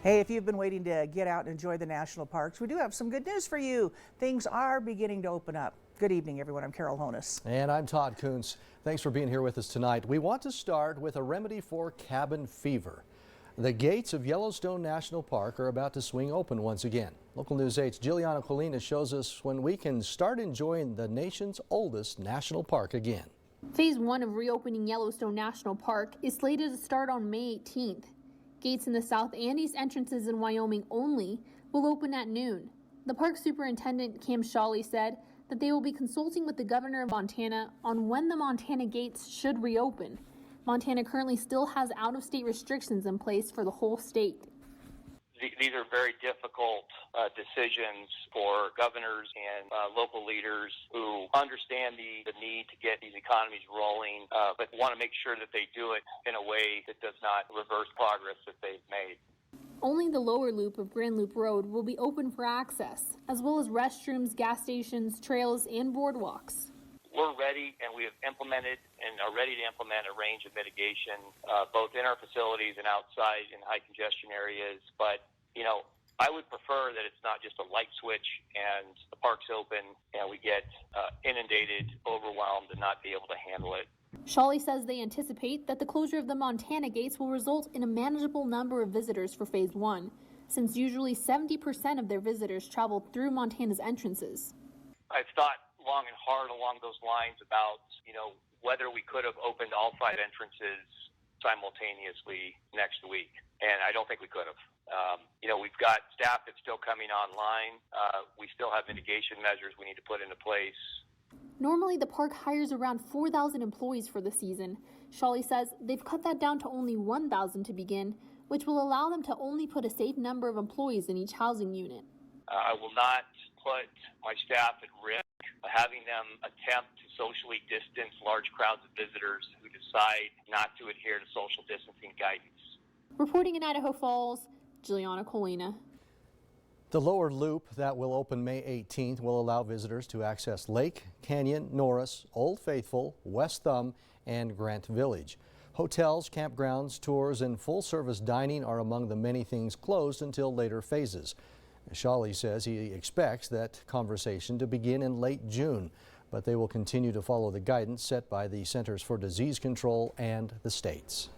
Hey, if you've been waiting to get out and enjoy the national parks, we do have some good news for you. Things are beginning to open up. Good evening, everyone. I'm Carol Honus. And I'm Todd Kuntz. Thanks for being here with us tonight. We want to start with a remedy for cabin fever. The gates of Yellowstone National Park are about to swing open once again. Local News 8's Giuliana Colina shows us when we can start enjoying the nation's oldest national park again. Phase 1 of reopening Yellowstone National Park is slated to start on May 18th. Gates in the south and east entrances in Wyoming only will open at noon. The park superintendent, Cam Shawley, said that they will be consulting with the governor of Montana on when the Montana gates should reopen. Montana currently still has out-of-state restrictions in place for the whole state. These are very difficult decisions for governors and local leaders who understand the need to get these economies rolling, but want to make sure that they do it in a way that does not reverse progress that they've made. Only the lower loop of Grand Loop Road will be open for access, as well as restrooms, gas stations, trails, and boardwalks. We're ready, and we have implemented and are ready to implement a range of mitigation, both in our facilities and outside in high congestion areas. But, you know, I would prefer that it's not just a light switch and the park's open and we get inundated, overwhelmed, and not be able to handle it. Shawley says they anticipate that the closure of the Montana gates will result in a manageable number of visitors for Phase 1, since usually 70% of their visitors travel through Montana's entrances. I've thought long and hard along those lines about, whether we could have opened all 5 entrances simultaneously next week, and I don't think we could have. We've got staff that's still coming online. We still have mitigation measures we need to put into place. Normally, the park hires around 4,000 employees for the season. Shawley says they've cut that down to only 1,000 to begin, which will allow them to only put a safe number of employees in each housing unit. I will not put my staff at risk having them attempt to socially distance large crowds of visitors who decide not to adhere to social distancing guidance. Reporting in Idaho Falls, Giuliana Colina. The lower loop that will open May 18th will allow visitors to access Lake, Canyon, Norris, Old Faithful, West Thumb, and Grant Village. Hotels, campgrounds, tours, and full-service dining are among the many things closed until later phases. Shawley says he expects that conversation to begin in late June, but they will continue to follow the guidance set by the Centers for Disease Control and the states.